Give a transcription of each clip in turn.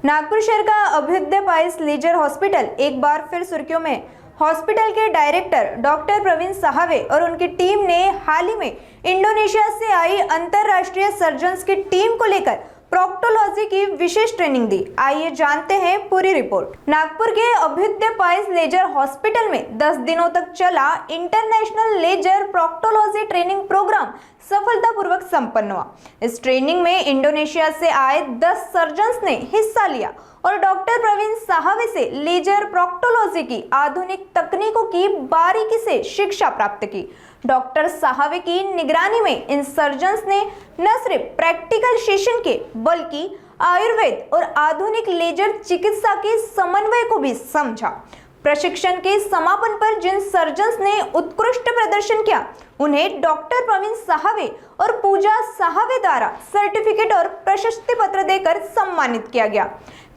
नागपुर शहर का Abhyuday piles laser hospital एक बार फिर सुर्खियों में। हॉस्पिटल के डायरेक्टर डॉक्टर प्रवीण साहवे और उनकी टीम ने हाल ही में इंडोनेशिया से आई अंतरराष्ट्रीय सर्जन्स की टीम को लेकर प्रोक्टोलॉजी की विशेष ट्रेनिंग दी। आइए जानते हैं पूरी रिपोर्ट। नागपुर के अभ्युदय पाइल्स लेजर हॉस्पिटल में 10 दिनों तक चला international laser proctology training program सफलतापूर्वक संपन्न हुआ। इस ट्रेनिंग में इंडोनेशिया से आए 10 सर्जन्स ने हिस्सा लिया और डॉक्टर प्रवीण साहवे से लेजर प्रोक्टोलॉजी की आधुनिक तकनीकों की बारीकी से शिक्षा प्राप्त की। डॉक्टर साहवे की निगरानी में इन सर्जन्स ने न सिर्फ प्रैक्टिकल सेशन के बल्कि आयुर्वेद और आधुनिक लेजर चिकित्सा के समन्वय को भी समझा। प्रशिक्षण के समापन पर जिन सर्जन्स ने उत्कृष्ट प्रदर्शन किया उन्हें डॉक्टर प्रवीण साहवे और पूजा साहवे द्वारा सर्टिफिकेट और प्रशस्ति पत्र देकर सम्मानित किया गया।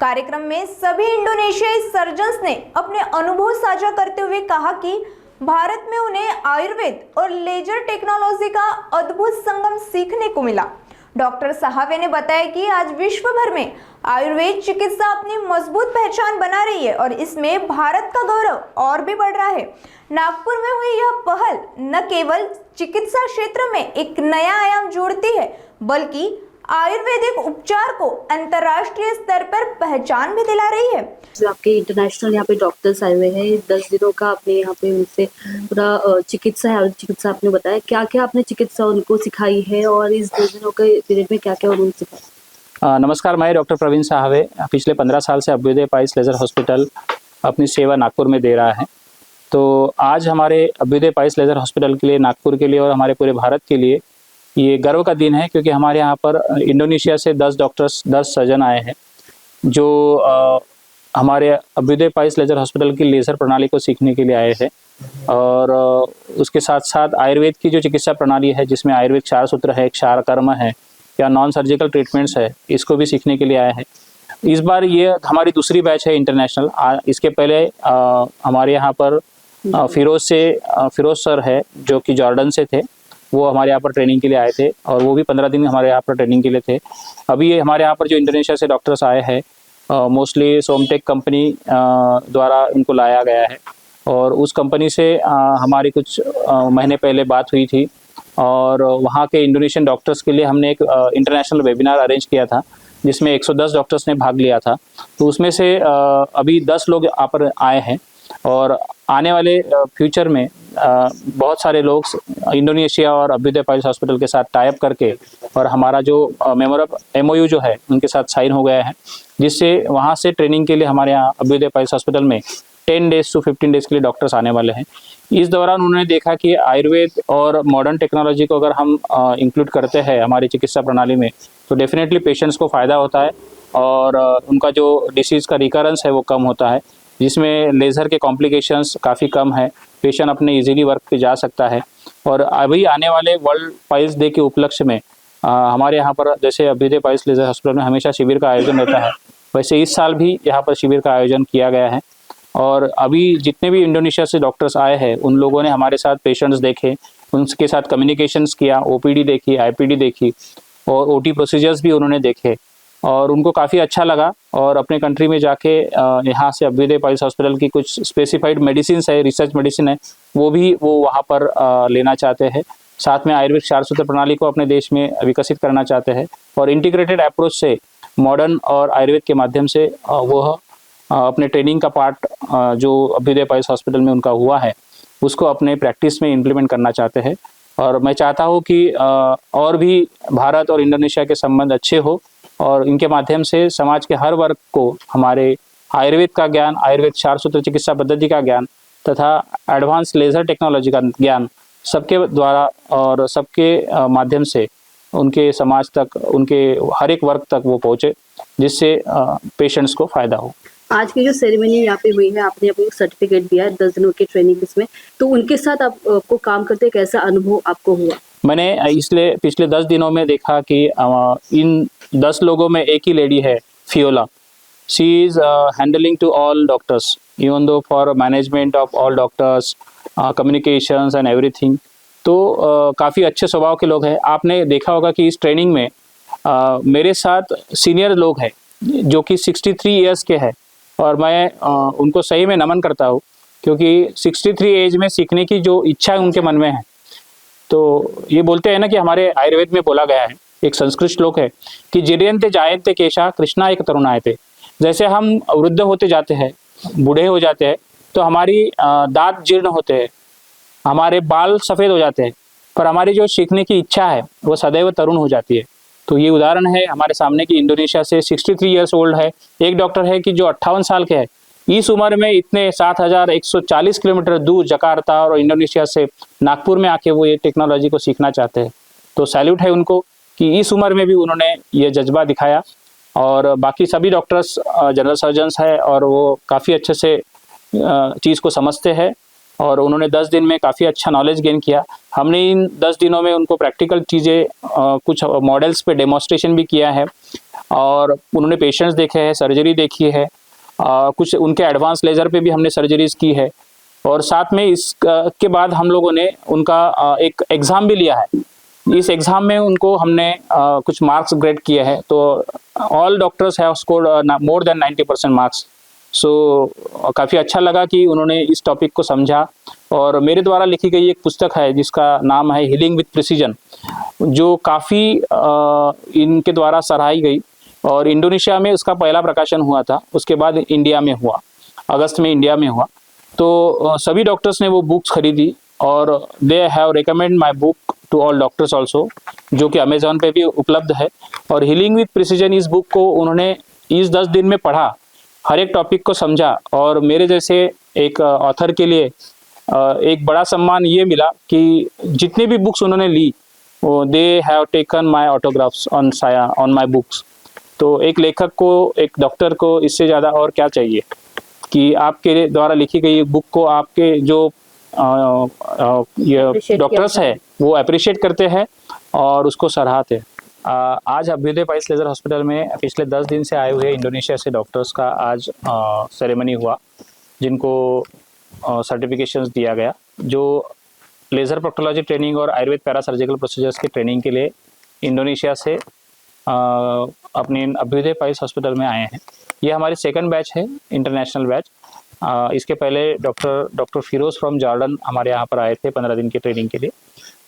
कार्यक्रम में सभी इंडोनेशियाई सर्जन्स ने अपने अनुभव साझा करते हुए कहा कि भारत में उन्हें आयुर्वेद और लेजर टेक्नोलॉजी का अद्भुत संगम सीखने को मिला। डॉक्टर साहवे ने बताया कि आज विश्व भर में आयुर्वेद चिकित्सा अपनी मजबूत पहचान बना रही है और इसमें भारत का गौरव और भी बढ़ रहा है। नागपुर में हुई यह पहल न केवल चिकित्सा क्षेत्र में एक नया आयाम जोड़ती है बल्कि आयुर्वेदिक उपचार को अंतर्राष्ट्रीय स्तर पर पहचान भी दिला रही है। जो आपके इंटरनेशनल यहाँ पे डॉक्टर्स आए हुए हैं, 10 दिनों का आपने यहाँ पे उनसे पूरा चिकित्सा है, चिकित्सा आपने बताया क्या क्या आपने चिकित्सा उनको सिखाई है और इस 10 दिनों के पीरियड में क्या क्या उन्होंने सिखाया। नमस्कार, मैं डॉक्टर प्रवीण साहवे पिछले 15 साल से अभ्युदय पाइल्स लेजर हॉस्पिटल अपनी सेवा नागपुर में दे रहा है। तो आज हमारे अभ्युदय पाइल्स लेजर हॉस्पिटल के लिए, नागपुर के लिए और हमारे पूरे भारत के लिए ये गर्व का दिन है क्योंकि हमारे यहाँ पर इंडोनेशिया से 10 डॉक्टर्स 10 सर्जन आए हैं जो हमारे अभ्युदय पाइल्स लेजर हॉस्पिटल की लेज़र प्रणाली को सीखने के लिए आए हैं और उसके साथ साथ आयुर्वेद की जो चिकित्सा प्रणाली है जिसमें आयुर्वेद क्षार सूत्र है, क्षार कर्म है या नॉन सर्जिकल ट्रीटमेंट्स है, इसको भी सीखने के लिए आए हैं। इस बार ये हमारी दूसरी बैच है इंटरनेशनल। इसके पहले हमारे यहाँ पर फिरोज सर है जो कि जॉर्डन से थे, वो हमारे यहाँ पर ट्रेनिंग के लिए आए थे और वो भी 15 दिन हमारे यहाँ पर ट्रेनिंग के लिए थे। अभी ये हमारे यहाँ पर जो इंडोनेशिया से डॉक्टर्स आए हैं मोस्टली सोमटेक कंपनी द्वारा इनको लाया गया है और उस कंपनी से हमारी कुछ महीने पहले बात हुई थी और वहाँ के इंडोनेशियन डॉक्टर्स के लिए हमने एक इंटरनेशनल वेबिनार अरेंज किया था जिसमें 110 डॉक्टर्स ने भाग लिया था। तो उसमें से अभी 10 लोग यहाँ पर आए हैं और आने वाले फ्यूचर में बहुत सारे लोग इंडोनेशिया और अभ्युदय पाइल्स हॉस्पिटल के साथ टाई अप करके और हमारा जो MOU जो है उनके साथ साइन हो गया है, जिससे वहाँ से ट्रेनिंग के लिए हमारे यहाँ अभ्युदय पाइल्स हॉस्पिटल में 10 डेज to 15 डेज के लिए डॉक्टर्स आने वाले हैं। इस दौरान उन्होंने देखा कि आयुर्वेद और मॉडर्न टेक्नोलॉजी को अगर हम इंक्लूड करते हैं हमारी चिकित्सा प्रणाली में तो डेफिनेटली पेशेंट्स को फ़ायदा होता है और उनका जो डिसीज़ का रिकरेंस है वो कम होता है, जिसमें लेज़र के कॉम्प्लिकेशंस काफ़ी कम है, पेशेंट अपने इजीली वर्क पे जा सकता है। और अभी आने वाले वर्ल्ड पाइल्स डे के उपलक्ष्य में हमारे यहाँ पर जैसे अभ्युदय पाइल्स लेजर हॉस्पिटल में हमेशा शिविर का आयोजन होता है, वैसे इस साल भी यहाँ पर शिविर का आयोजन किया गया है। और अभी जितने भी इंडोनेशिया से डॉक्टर्स आए हैं उन लोगों ने हमारे साथ पेशेंट्स देखे, उनके साथ कम्युनिकेशंस किया, OPD देखी, IPD देखी और OT प्रोसीजर्स भी उन्होंने देखे और उनको काफ़ी अच्छा लगा और अपने कंट्री में जाके यहाँ से अभ्युदय पाइल्स हॉस्पिटल की कुछ स्पेसिफाइड मेडिसिन है, रिसर्च मेडिसिन है, वो वहाँ पर लेना चाहते हैं। साथ में आयुर्वेद क्षार सूत्र प्रणाली को अपने देश में विकसित करना चाहते हैं और इंटीग्रेटेड अप्रोच से मॉडर्न और आयुर्वेद के माध्यम से वह अपने ट्रेनिंग का पार्ट जो अभ्युदय पाइल्स हॉस्पिटल में उनका हुआ है उसको अपने प्रैक्टिस में इम्प्लीमेंट करना चाहते हैं। और मैं चाहता हूँ कि और भी भारत और इंडोनेशिया के संबंध अच्छे हो और इनके माध्यम से समाज के हर वर्ग को हमारे आयुर्वेद का ज्ञान, आयुर्वेद क्षार सूत्र चिकित्सा पद्धति का ज्ञान तथा एडवांस लेज़र टेक्नोलॉजी का ज्ञान सबके द्वारा और सबके माध्यम से उनके समाज तक, उनके हर एक वर्ग तक वो पहुँचे, जिससे पेशेंट्स को फ़ायदा हो। आज की जो सेरेमनी यहाँ पे हुई है, आपने अपनी सर्टिफिकेट दिया है 10 दिनों के ट्रेनिंग इसमें, तो उनके साथ आपको काम करते कैसा अनुभव आपको हुआ? मैंने इसलिए पिछले 10 दिनों में देखा कि इन 10 लोगों में एक ही लेडी है, Fiola. She is handling to all doctors even though for management of all doctors, communications and everything. तो काफ़ी अच्छे स्वभाव के लोग हैं। आपने देखा होगा कि इस ट्रेनिंग में मेरे साथ सीनियर लोग हैं जो कि 63 ईयर्स के हैं, और मैं उनको सही में नमन करता हूँ, क्योंकि 63 एज में सीखने की जो इच्छा उनके मन में है। तो ये बोलते हैं ना कि हमारे आयुर्वेद में बोला गया है, एक संस्कृत श्लोक है कि जिर्यन्ते जायन्ते केशा कृष्णा एक तरुणायते। जैसे हम वृद्ध होते जाते हैं, बूढ़े हो जाते हैं, तो हमारी दांत जीर्ण होते हैं, हमारे बाल सफ़ेद हो जाते हैं, पर हमारी जो सीखने की इच्छा है वो सदैव तरुण हो जाती है। तो ये उदाहरण है हमारे सामने की इंडोनेशिया से 63 ईयर्स ओल्ड है एक डॉक्टर है कि जो 58 साल के है, इस उम्र में इतने 7140 किलोमीटर दूर जकार्ता और इंडोनेशिया से नागपुर में आके वो ये टेक्नोलॉजी को सीखना चाहते हैं। तो सैल्यूट है उनको कि इस उम्र में भी उन्होंने ये जज्बा दिखाया। और बाकी सभी डॉक्टर्स जनरल सर्जन्स है और वो काफ़ी अच्छे से चीज़ को समझते हैं, और उन्होंने 10 दिन में काफ़ी अच्छा नॉलेज गेन किया। हमने इन 10 दिनों में उनको प्रैक्टिकल चीज़ें कुछ मॉडल्स पे डेमोन्स्ट्रेशन भी किया है, और उन्होंने पेशेंट्स देखे हैं, सर्जरी देखी है, कुछ उनके एडवांस लेज़र पे भी हमने सर्जरीज की है, और साथ में इसके बाद हम लोगों ने उनका एक एग्ज़ाम भी लिया है। इस एग्ज़ाम में उनको हमने कुछ मार्क्स ग्रेड किए हैं। तो all doctors have scored more than 90% marks. So काफ़ी अच्छा लगा कि उन्होंने इस टॉपिक को समझा। और मेरे द्वारा लिखी गई एक पुस्तक है जिसका नाम है हीलिंग विथ प्रिसीजन, जो काफ़ी इनके द्वारा सराही गई, और इंडोनेशिया में उसका पहला प्रकाशन हुआ था, उसके बाद इंडिया में हुआ, अगस्त में इंडिया में हुआ। तो सभी डॉक्टर्स ने वो बुक्स खरीदी, और they have recommend my book to all doctors also, जो कि अमेजोन पे भी उपलब्ध है। और हीलिंग विथ प्रिसीजन इस बुक को उन्होंने इस 10 दिन में पढ़ा, हर एक टॉपिक को समझा, और मेरे जैसे एक ऑथर के लिए एक बड़ा सम्मान ये मिला कि जितनी भी बुक्स उन्होंने ली, they have taken my autographs on my books. तो एक लेखक को, एक डॉक्टर को इससे ज़्यादा और क्या चाहिए कि आपके द्वारा लिखी गई बुक को आपके जो ये डॉक्टर्स है वो अप्रिशिएट करते हैं और उसको सराहते हैं। आज अभ्युदय पाइल्स लेज़र हॉस्पिटल में पिछले 10 दिन से आए हुए इंडोनेशिया से डॉक्टर्स का आज सेरेमनी हुआ, जिनको सर्टिफिकेशंस दिया गया, जो लेज़र प्रोक्टोलॉजी ट्रेनिंग और आयुर्वेद पैरा सर्जिकल प्रोसीजर्स की ट्रेनिंग के लिए इंडोनेशिया से अपने अभ्युदय पाइल्स हॉस्पिटल में आए हैं। ये हमारी सेकंड बैच है, इंटरनेशनल बैच। इसके पहले डॉक्टर फिरोज़ फ्रॉम जॉर्डन हमारे यहाँ पर आए थे 15 दिन की ट्रेनिंग के लिए,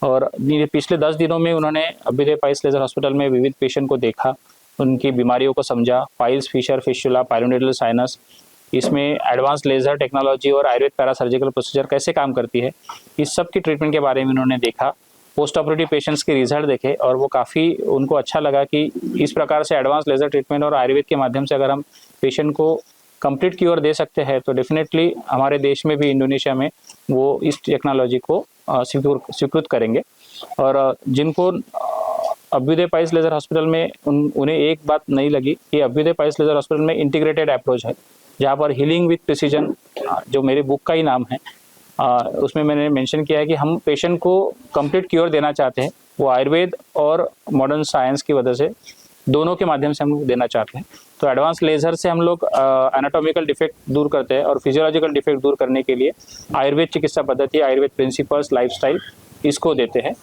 और पिछले 10 दिनों में उन्होंने अभ्युदय पाइल्स लेज़र हॉस्पिटल में विविध पेशेंट को देखा, उनकी बीमारियों को समझा, पाइल्स, फिशर, फिस्टुला, पाइलोनेडल साइनस, इसमें एडवांस लेज़र टेक्नोलॉजी और आयुर्वेद पैरा सर्जिकल प्रोसीजर कैसे काम करती है, इस सब की ट्रीटमेंट के बारे में उन्होंने देखा। पोस्ट ऑपरेटिव पेशेंट्स के रिजल्ट देखे, और वो काफ़ी उनको अच्छा लगा कि इस प्रकार से एडवांस लेज़र ट्रीटमेंट और आयुर्वेद के माध्यम से अगर हम पेशेंट को कंप्लीट क्योर दे सकते हैं, तो डेफिनेटली हमारे देश में भी, इंडोनेशिया में, वो इस टेक्नोलॉजी को स्वीकृत करेंगे। और जिनको अभ्युदय पाइल्स लेज़र हॉस्पिटल में उन्हें एक बात नहीं लगी कि अभ्युदय पाइल्स लेज़र हॉस्पिटल में इंटीग्रेटेड अप्रोच है, जहाँ पर हीलिंग विथ प्रिसीजन, जो मेरी बुक का ही नाम है, उसमें मैंने मेंशन किया है कि हम पेशेंट को कंप्लीट क्योर देना चाहते हैं। वो आयुर्वेद और मॉडर्न साइंस की वजह से दोनों के माध्यम से हम लोग देना चाहते हैं। तो एडवांस लेज़र से हम लोग एनाटॉमिकल डिफेक्ट दूर करते हैं, और फिजियोलॉजिकल डिफेक्ट दूर करने के लिए आयुर्वेद चिकित्सा पद्धति, आयुर्वेद प्रिंसिपल्स, लाइफस्टाइल, इसको देते हैं।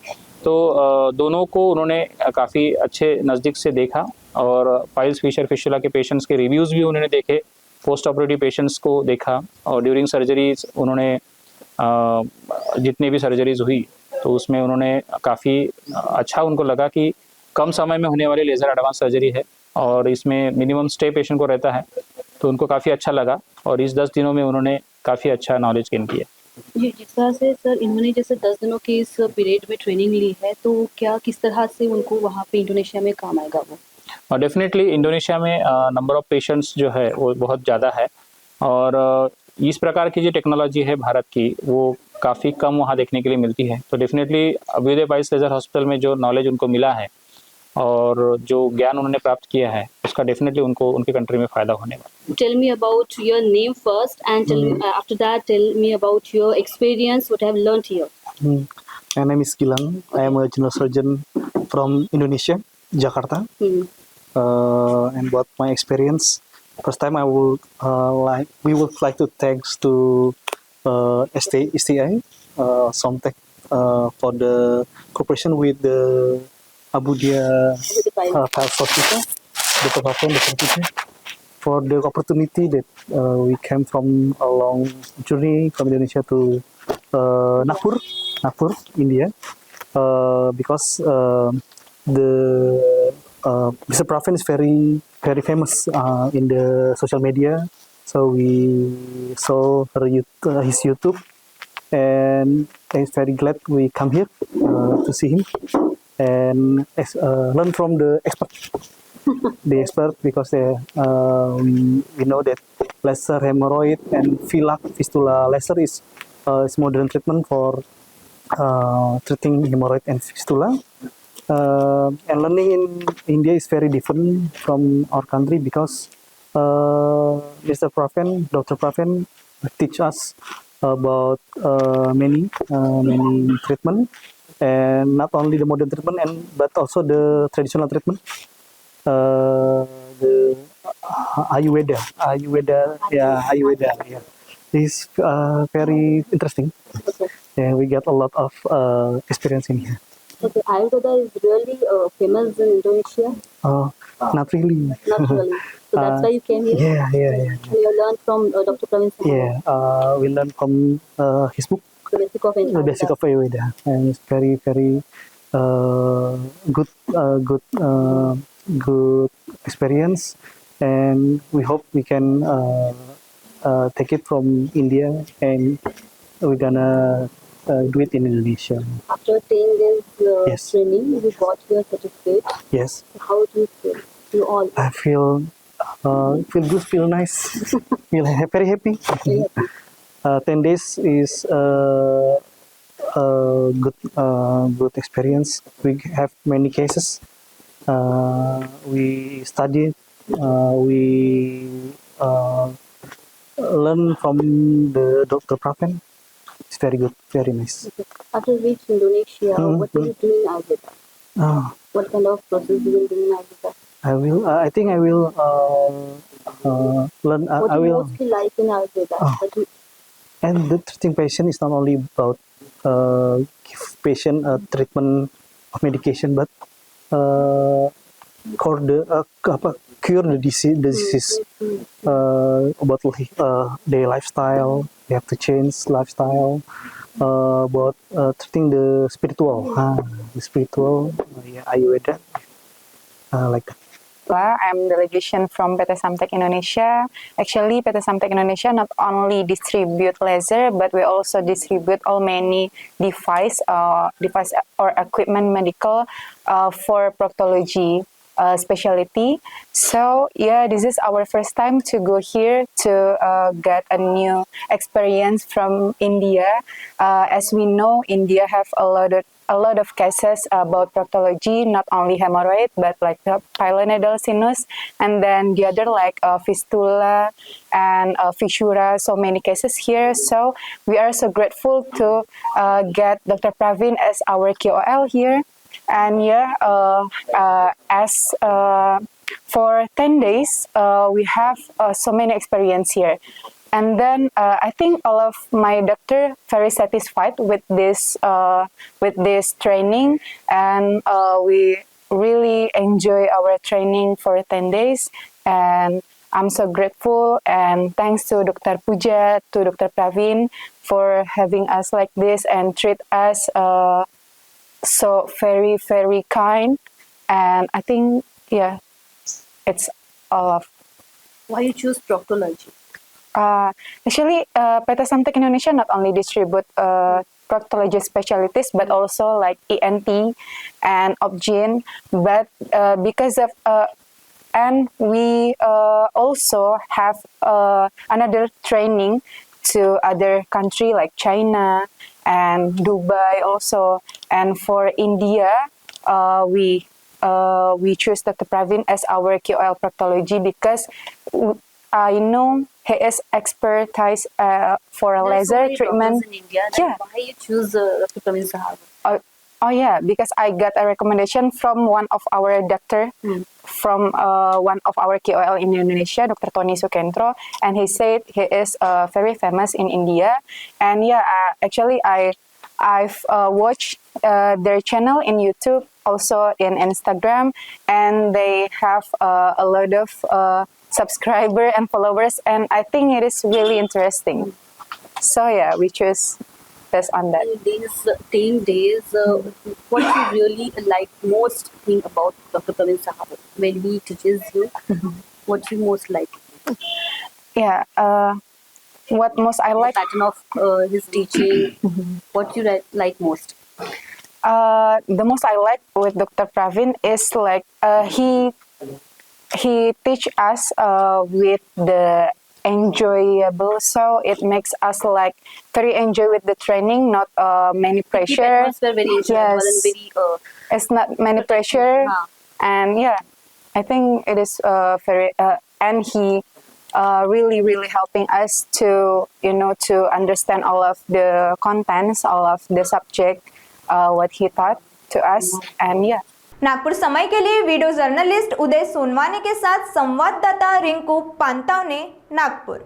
तो दोनों को उन्होंने काफ़ी अच्छे नज़दीक से देखा, और पाइल्स, फिशर, फिस्टुला के पेशेंट्स के रिव्यूज़ भी उन्होंने देखे, पोस्ट ऑपरेटिव पेशेंट्स को देखा, और ड्यूरिंग सर्जरीज उन्होंने जितनी भी सर्जरीज हुई तो उसमें उन्होंने काफ़ी अच्छा उनको लगा कि कम समय में होने वाली लेज़र एडवांस सर्जरी है, और इसमें मिनिमम स्टे पेशेंट को रहता है, तो उनको काफ़ी अच्छा लगा, और इस 10 दिनों में उन्होंने काफ़ी अच्छा नॉलेज गेन किया। जी, जिस तरह से सर इन्होंने जैसे 10 दिनों के इस पीरियड में ट्रेनिंग ली है, तो क्या किस तरह से उनको वहाँ पे इंडोनेशिया में काम आएगा वो? और डेफिनेटली इंडोनेशिया में नंबर ऑफ़ पेशेंट्स जो है वो बहुत ज़्यादा है, और इस प्रकार की जो टेक्नोलॉजी है भारत की, वो काफ़ी कम वहाँ देखने के लिए मिलती है। तो definitely Abhyudaya piles laser hospital में जो नॉलेज उनको मिला है और जो ज्ञान उन्होंने प्राप्त किया है, उसका डेफिनेटली उनको उनकी कंट्री में फ़ायदा होने वाला है। Tell me about your name first, and tell me, after that tell me about your experience, what I have learned here. My name is Gilang. I am a general surgeon from Indonesia, Jakarta. And about my experience, first time we would like to thanks to STI, Somtech, for the cooperation with the Abudia Pails Hospital. Dr. Praven, Dr. Puja, for the opportunity that we came from a long journey from Indonesia to Nagpur, India, because the Mr. Praven is very famous in the social media. So we saw his YouTube, and I'm very glad we come here to see him and learn from the expert because we know that laser hemorrhoid and fistula laser is modern treatment for treating hemorrhoid and fistula. And learning in India is very different from our country because Mr. Praven, Dr. Praven, teach us about many treatment, and not only the modern treatment but also the traditional treatment. The Ayurveda, yeah. This is very interesting. Yeah, we get a lot of experience in here. Okay, Ayurveda is really famous in Indonesia. Not really. Not really. So that's why you came here. Yeah. And you learned from Dr. Pravin Sahawe. Yeah, we learned from his book, The basic of The Basic of Ayurveda, and it's very good experience, and we hope we can take it from India, and we're gonna do it in Indonesia. After 10 days Yes. training, you got your certificate. Yes, How do you feel? You all I feel good, feel nice, feel very happy. 10 days is good experience. We have many cases. We studied. We learn from the Dr. Praven. It's very good, very nice. after reach Indonesia, what do you do in Ayurveda? Uh, What kind of process do you do in Ayurveda? I will. I think I will learn. What I do you will. mostly like in Ayurveda? What do you- And the treating patient is not only about give patient a treatment of medication, but cure the disease. About their lifestyle, they have to change lifestyle. About treating the spiritual, Ayurveda, like that. I'm delegation from PT Samtek Indonesia. Actually, PT Samtek Indonesia not only distribute laser, but we also distribute all many device or equipment medical for proctology specialty. So yeah, this is our first time to go here to get a new experience from India. As we know, India have a lot of cases about proctology, not only hemorrhoid, but like pilonidal sinus, and then the other like fistula and fissura, so many cases here. So we are so grateful to get Dr. Pravin as our KOL here. And yeah, as for 10 days, we have so many experience here. And then I think all of my doctor very satisfied with this training, and we really enjoy our training for 10 days. And I'm so grateful, and thanks to Dr. Puja, to Dr. Pravin for having us like this and treat us so very, very kind. And I think, yeah, it's all of. Why you choose proctology? Actually, PT Samtek Indonesia not only distribute proctology specialties, but also like ENT and OB-GYN. But because of and we also have another training to other country like China and Dubai also. And for India, we choose Dr. Pravin as our KOL proctology because I know he is expertise for a laser treatment. In India. Yeah. Why you choose Dr. Pravin Sahawe? Oh yeah, because I got a recommendation from one of our doctor, from one of our KOL in Indonesia, Dr. Tony Sukentro, and he said he is very famous in India. And yeah, actually I've watched their channel in YouTube, also in Instagram, and they have a lot of subscriber and followers, and I think it is really interesting. So yeah, we choose based on that. These 10 days, what you really like most thing about Dr. Praveen Sahave when he teaches you? What you most like? Yeah. What most I The like? pattern of his teaching. What you like most? The most I like with Dr. Praveen is like he teach us with the enjoyable, so it makes us like very enjoy with the training, not many Keep pressure. atmosphere very enjoyable and very. It's not many pressure, and yeah, I think it is very and he really helping us to to understand all of the contents, all of the subject, what he taught to us, and yeah. Nagpur समय के लिए video journalist उदय सोनवाने के साथ संवाददाता रिंकू पांतावने, नागपुर।